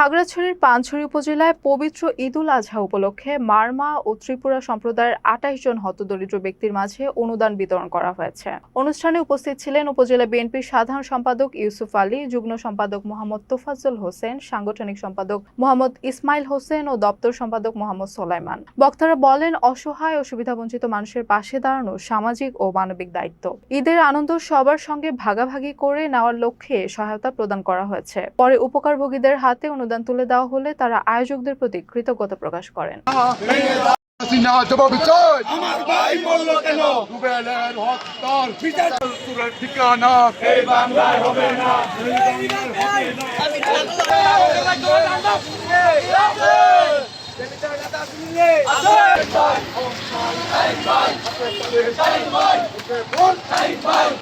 খাগড়াছড়ির পানছড়ি উপজেলায় পবিত্র ঈদুল আজহা উপলক্ষে মারমা ও ত্রিপুরা সম্প্রদায়ের ২৮ জন হতদরিদ্র ব্যক্তির মাঝে অনুদান বিতরণ করা হয়েছে। অনুষ্ঠানে উপস্থিত ছিলেন উপজেলা বিএনপির সাধারণ সম্পাদক ইউসুফ আলী, যুগ্ম সম্পাদক মোহাম্মদ তোফাজ্জল হোসেন, সাংগঠনিক সম্পাদক মোহাম্মদ ইসমাইল হোসেন ও দপ্তর সম্পাদক মোহাম্মদ সোলাইমান। বক্তারা বলেন, অসহায় ও সুবিধাবঞ্চিত মানুষের পাশে দাঁড়ানো সামাজিক ও মানবিক দায়িত্ব। ঈদের আনন্দ সবার সঙ্গে ভাগাভাগি করে নেওয়ার লক্ষ্যে সহায়তা প্রদান করা হয়েছে। পরে উপকারভোগীদের হাতে অনুদান তুলে দেওয়া হলে তারা আয়োজকদের প্রতি কৃতজ্ঞতা প্রকাশ করেন।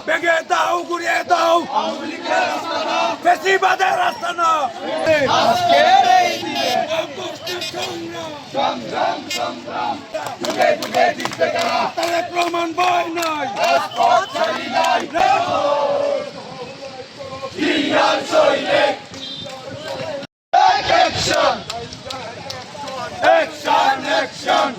বেগে দাও, ঘুরিয়ে দাও, বেশিবাদের রাস্তা না। তাদের প্রমাণ বই নাই, Action!